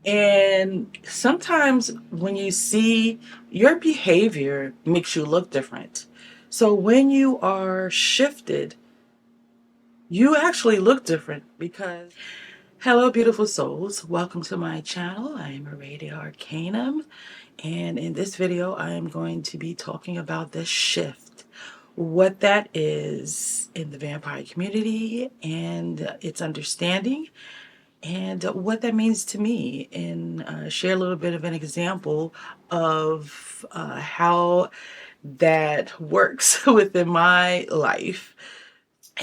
And sometimes when you see your behavior makes you look different. So when you are shifted, you actually look different because hello beautiful souls, welcome to my channel. I am Meradia Arcanum, and in this video I am going to be talking about the shift, what that is in the vampire community and its understanding, and what that means to me, and share a little bit of an example of how that works within my life.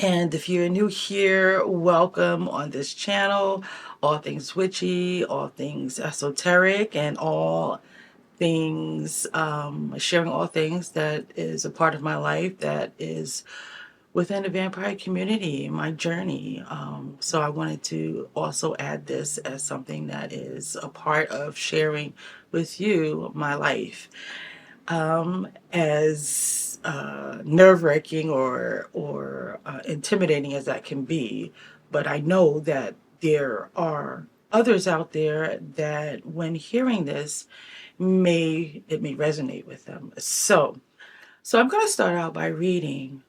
And if you're new here, welcome on this channel. All things witchy, all things esoteric, and all things, sharing all things that is a part of my life that is within the vampire community, my journey. So I wanted to also add this as something that is a part of sharing with you my life. As nerve-wracking or intimidating as that can be, but I know that there are others out there that when hearing this, it may resonate with them. So I'm going to start out by reading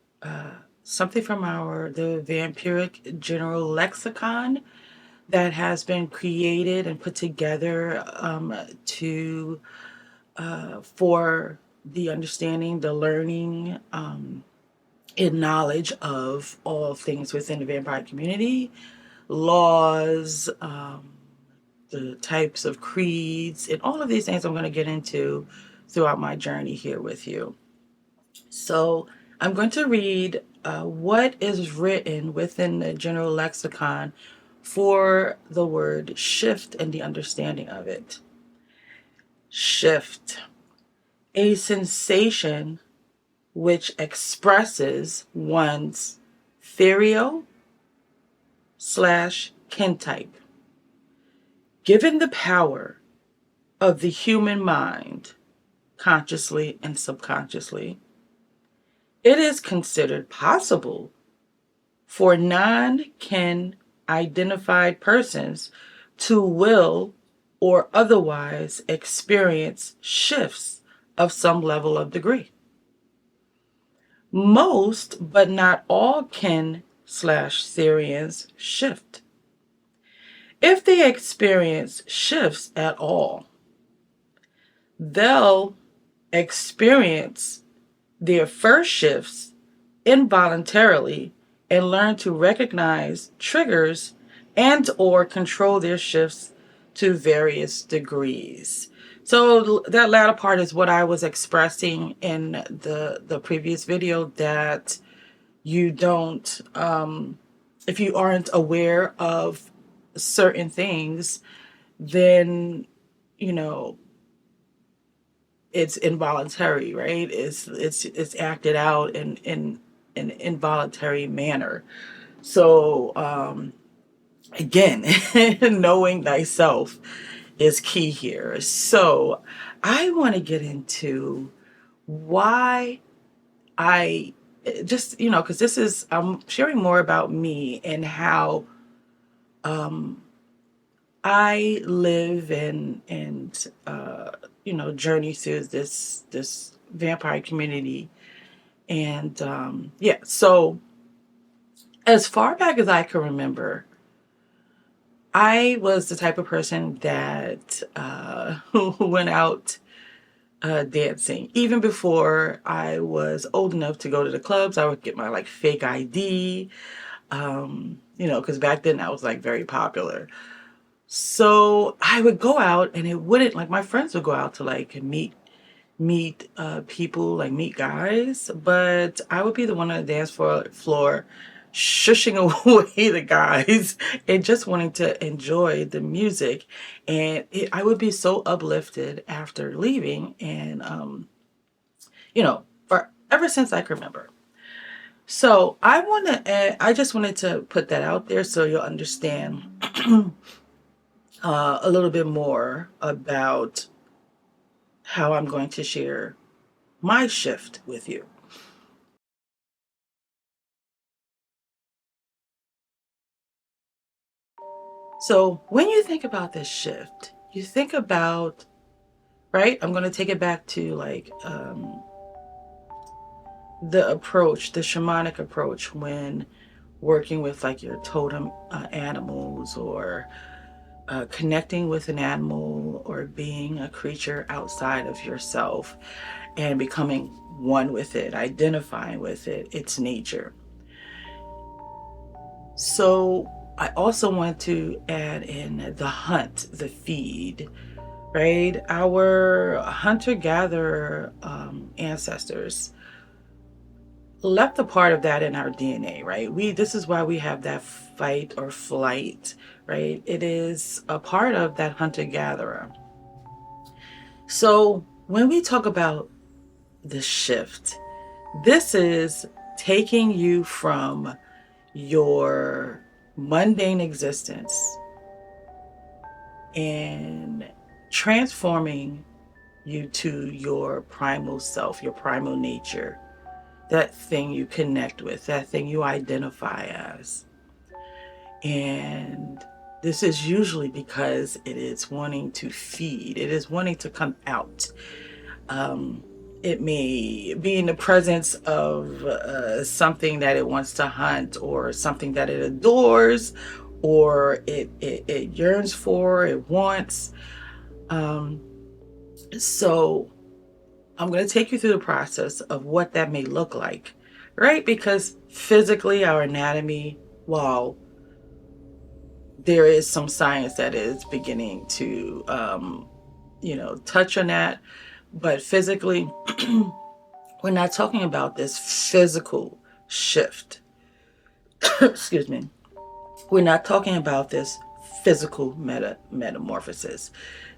something from the Vampyric General Lexicon that has been created and put together to for the understanding, the learning, and knowledge of all things within the vampire community, laws, the types of creeds, and all of these things I'm going to get into throughout my journey here with you. So I'm going to read what is written within the general lexicon for the word shift and the understanding of it. Shift, a sensation which expresses one's therio/kintype. Given the power of the human mind, consciously and subconsciously, it is considered possible for non-kin identified persons to will or otherwise experience shifts of some level of degree. Most, but not all kin/Therians shift. If they experience shifts at all, they'll experience their first shifts involuntarily and learn to recognize triggers and or control their shifts to various degrees. So that latter part is what I was expressing in the previous video, that you don't, if you aren't aware of certain things, then, you know, it's involuntary, right? It's acted out in an involuntary manner. So again, knowing thyself is key here. So I want to get into why I just, because I'm sharing more about me and how I live and journey through this vampire community. And yeah, so as far back as I can remember, I was the type of person that went out dancing. Even before I was old enough to go to the clubs, I would get my like fake ID, because back then I was like very popular. So I would go out, and it wouldn't, like, my friends would go out to like meet people, like meet guys, but I would be the one on the dance floor shushing away the guys and just wanting to enjoy the music. And I would be so uplifted after leaving, and for ever since I can remember. So I just wanted to put that out there so you'll understand a little bit more about how I'm going to share my shift with you. So when you think about this shift, you think about, right? I'm going to take it back to like the approach, the shamanic approach when working with like your totem animals, or connecting with an animal, or being a creature outside of yourself and becoming one with it, identifying with it, its nature. So I also want to add in the hunt, the feed, right? Our hunter-gatherer ancestors left a part of that in our DNA, right? This is why we have that fight or flight, right? It is a part of that hunter-gatherer. So when we talk about the shift, this is taking you from your mundane existence and transforming you to your primal self, your primal nature, that thing you connect with, that thing you identify as. And this is usually because it is wanting to feed, it is wanting to come out. It may be in the presence of something that it wants to hunt, or something that it adores, or it yearns for, it wants. So I'm going to take you through the process of what that may look like, right? Because physically, our anatomy, while there is some science that is beginning to, touch on that, but physically, we're not talking about this physical shift. Excuse me. We're not talking about this physical metamorphosis.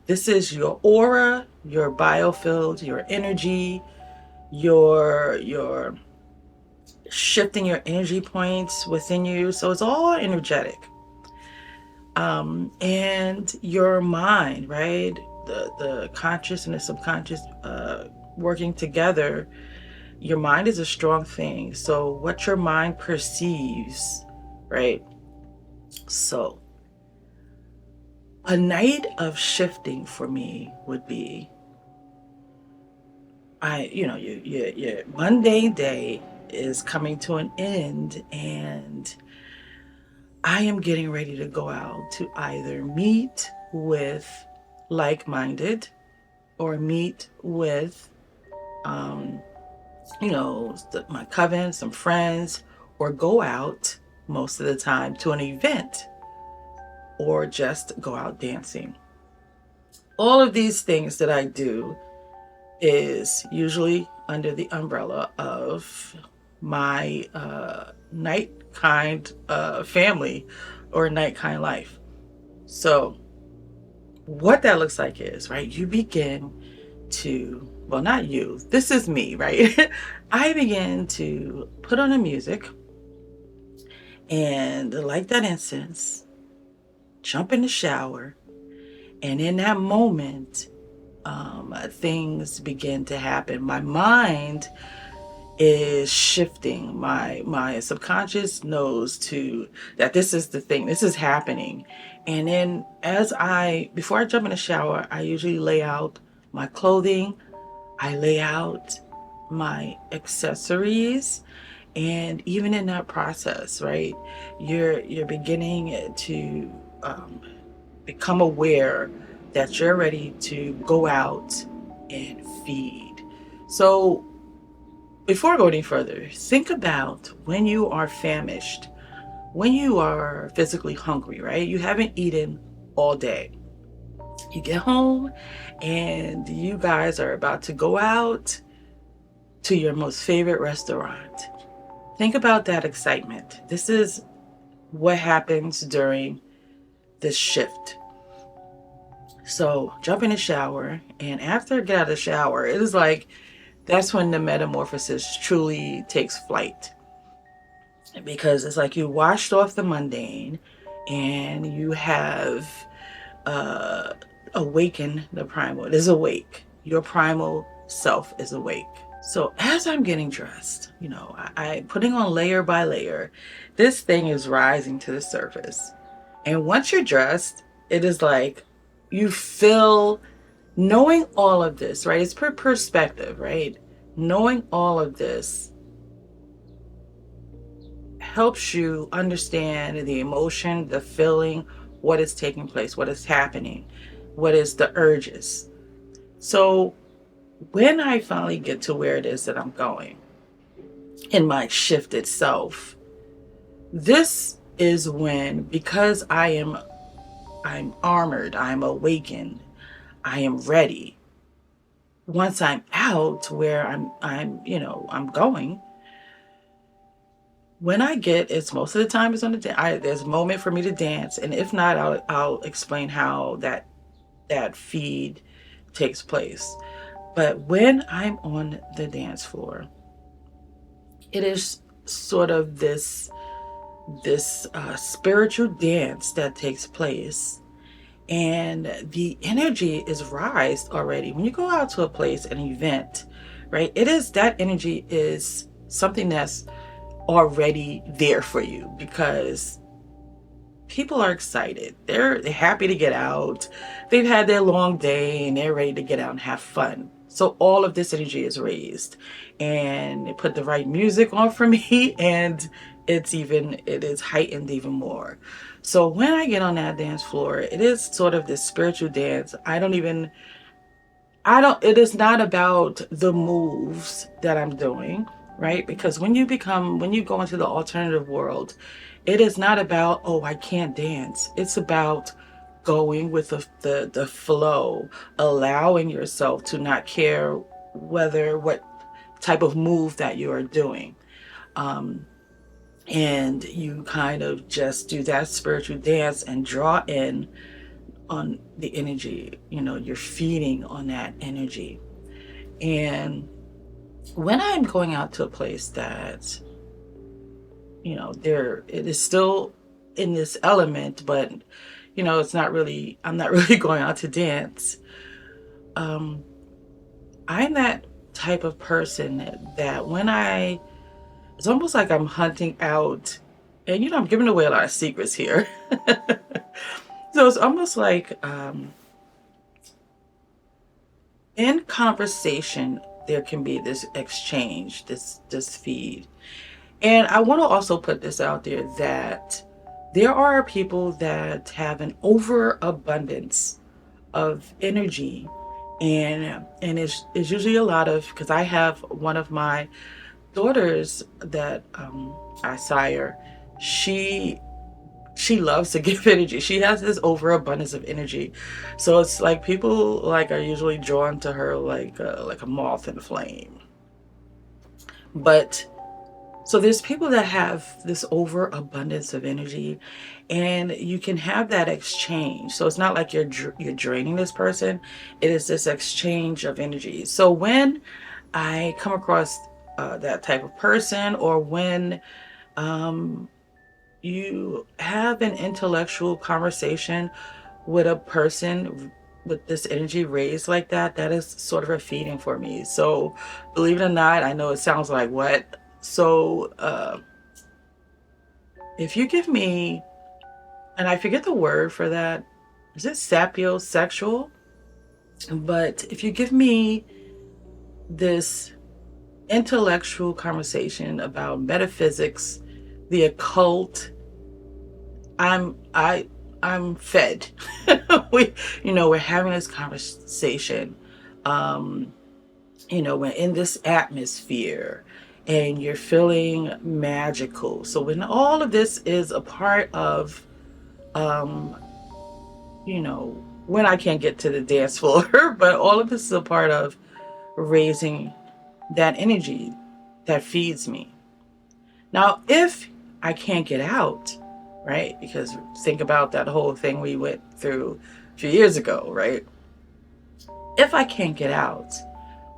This is your aura, your biofield, your energy, your shifting your energy points within you. So it's all energetic. And your mind, right? The conscious and the subconscious working together. Your mind is a strong thing. So what your mind perceives, right? So a night of shifting for me would be, your mundane day is coming to an end, and I am getting ready to go out to either meet with like-minded, or meet with, my coven, some friends, or go out most of the time to an event, or just go out dancing. All of these things that I do is usually under the umbrella of my night kind family, or night kind life. So what that looks like is, right, you begin to, well, not you, this is me, right? I begin to put on the music and light that incense, jump in the shower, and in that moment, things begin to happen. My mind is shifting. My subconscious knows that this is the thing, this is happening. And then before I jump in the shower, I usually lay out my clothing, I lay out my accessories. And even in that process, right, you're beginning to become aware that you're ready to go out and feed. So before I go any further, think about when you are famished, when you are physically hungry, right? You haven't eaten all day. You get home and you guys are about to go out to your most favorite restaurant. Think about that excitement. This is what happens during this shift. So jump in the shower, and after I get out of the shower, it is like that's when the metamorphosis truly takes flight. Because it's like you washed off the mundane, and you have awakened the primal. It is awake. Your primal self is awake. So as I'm getting dressed, I putting on layer by layer, this thing is rising to the surface. And once you're dressed, it is like you feel, knowing all of this, right? It's per perspective, right? Knowing all of this helps you understand the emotion, the feeling, what is taking place, what is happening, what is the urges. So when I finally get to where it is that I'm going in my shifted self, this is when, because I'm armored, I'm awakened, I am ready. Once I'm out where I'm going, when I get, it's most of the time is on there's a moment for me to dance, and if not, I'll explain how that feed takes place. But when I'm on the dance floor, it is sort of this spiritual dance that takes place, and the energy is raised already. When you go out to a place, an event, right? It is, that energy is something that's already there for you, because people are excited. They're happy to get out. They've had their long day and they're ready to get out and have fun. So all of this energy is raised, and they put the right music on for me, and it is heightened even more. So when I get on that dance floor, it is sort of this spiritual dance. It is not about the moves that I'm doing, right? Because when you go into the alternative world, it is not about, oh, I can't dance. It's about going with the flow, allowing yourself to not care what type of move that you are doing. Um, and you kind of just do that spiritual dance and draw in on the energy. You're feeding on that energy. And when I'm going out to a place that, there, it is still in this element, but, I'm not really going out to dance. Um, I'm that type of person that it's almost like I'm hunting out, and, I'm giving away a lot of secrets here. So it's almost like, in conversation, there can be this exchange, this feed. And I want to also put this out there, that there are people that have an overabundance of energy, and it's usually a lot of, because I have one of my daughters that I sire. She loves to give energy. She has this overabundance of energy, so it's like people like are usually drawn to her like a moth in a flame. But so there's people that have this overabundance of energy, and you can have that exchange. So it's not like you're draining this person. It is this exchange of energy. So when I come across that type of person, or when um, you have an intellectual conversation with a person with this energy raised like that, that is sort of a feeding for me. So believe it or not, I know it sounds like what. So if you give me, and I forget the word for that, is it sapiosexual? But if you give me this intellectual conversation about metaphysics, the occult, I'm I I'm fed. We're having this conversation. Um, we're in this atmosphere, and you're feeling magical. So when all of this is a part of, um, when I can't get to the dance floor, but all of this is a part of raising that energy that feeds me. Now, if I can't get out, right? Because think about that whole thing we went through a few years ago, right? If I can't get out,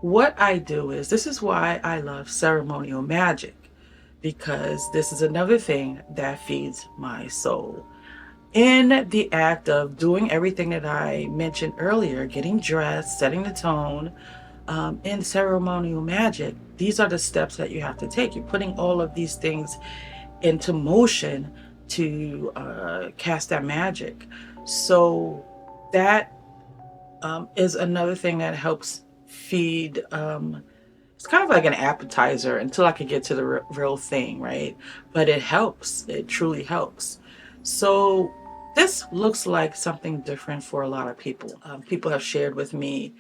what I do is, this is why I love ceremonial magic, because this is another thing that feeds my soul. In the act of doing everything that I mentioned earlier, getting dressed, setting the tone, in ceremonial magic, these are the steps that you have to take. You're putting all of these things into motion to cast that magic. So that is another thing that helps feed. It's kind of like an appetizer until I can get to the real thing, right? But it helps. It truly helps. So this looks like something different for a lot of people. People have shared with me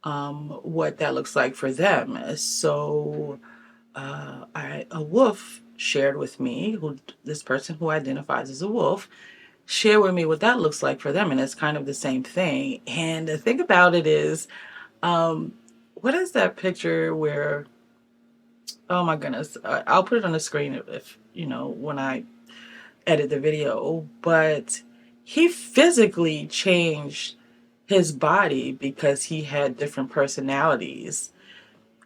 what that looks like for them. So a wolf shared with me, who this person who identifies as a wolf, share with me what that looks like for them, and it's kind of the same thing. And the thing about it is, um, what is that picture where? Oh my goodness, I'll put it on the screen if you know when I edit the video. But he physically changed his body because he had different personalities,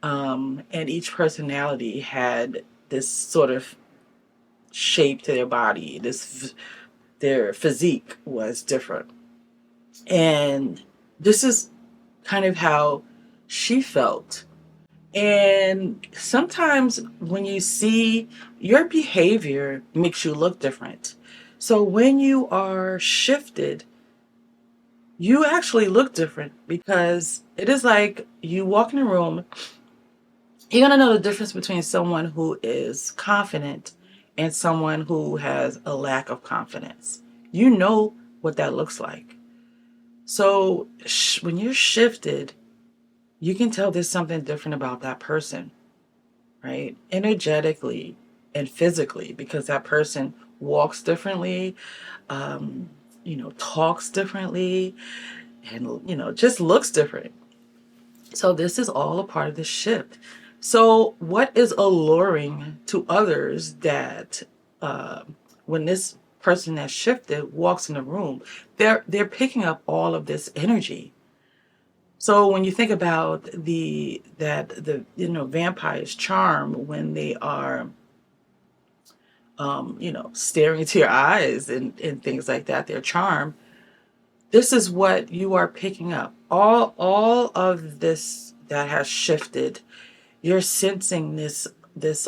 and each personality had this sort of shape to their body. Their physique was different. And this is kind of how she felt. And sometimes when you see, your behavior makes you look different. So when you are shifted, you actually look different because it is like you walk in a room, you're going to know the difference between someone who is confident and someone who has a lack of confidence. You know what that looks like. So when you're shifted, you can tell there's something different about that person, right? Energetically and physically, because that person walks differently, talks differently, and, just looks different. So this is all a part of the shift. So what is alluring to others that when this person that shifted walks in the room, they're picking up all of this energy. So when you think about the vampire's charm when they are staring into your eyes and things like that, their charm, this is what you are picking up. All of this that has shifted, you're sensing this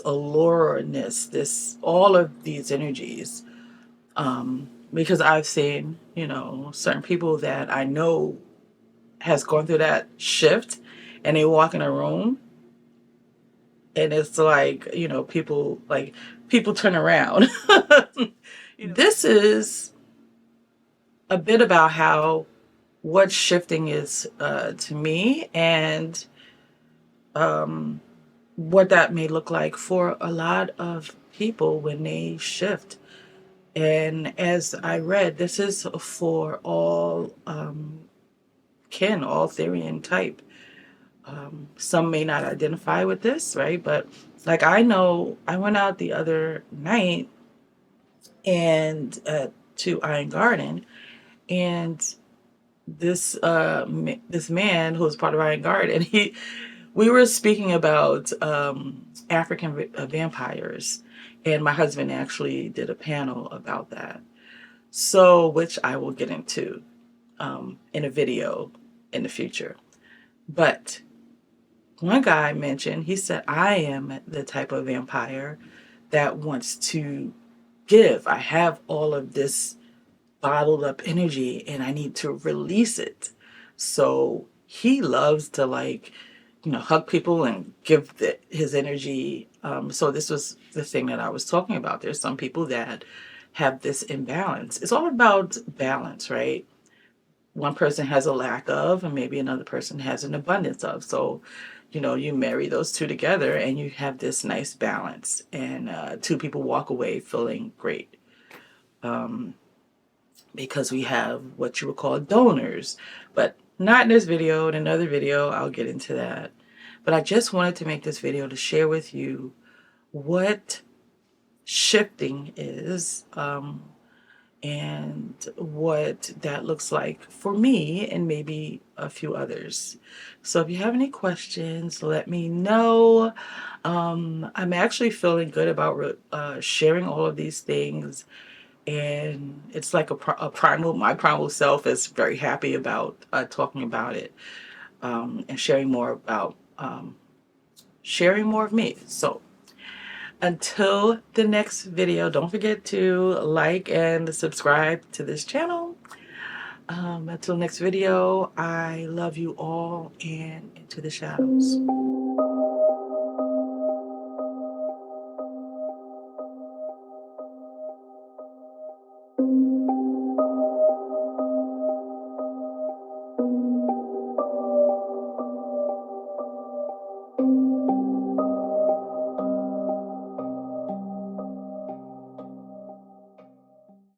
allureness, this all of these energies. Because I've seen, certain people that I know has gone through that shift, and they walk in a room and it's like, people turn around. This is a bit about how what shifting is to me, and what that may look like for a lot of people when they shift. And as I read, this is for all kin, all Therian type. Some may not identify with this, right? But like, I know I went out the other night and to Iron Garden, and this man who was part of Iron Garden, we were speaking about African vampires, and my husband actually did a panel about that. So, which I will get into in a video in the future. But one guy mentioned, he said, I am the type of vampire that wants to give. I have all of this bottled up energy and I need to release it. So he loves to hug people and give his energy. So this was the thing that I was talking about. There's some people that have this imbalance. It's all about balance, right? One person has a lack of, and maybe another person has an abundance of. So, you marry those two together and you have this nice balance, and two people walk away feeling great. Because we have what you would call donors, but not in this video. In another video, I'll get into that. But I just wanted to make this video to share with you what shifting is, and what that looks like for me and maybe a few others. So if you have any questions, let me know. I'm actually feeling good about sharing all of these things. And it's like my primal self is very happy about talking about it, and sharing more of me. So until the next video, don't forget to like and subscribe to this channel. Until next video, I love you all, and into the shadows.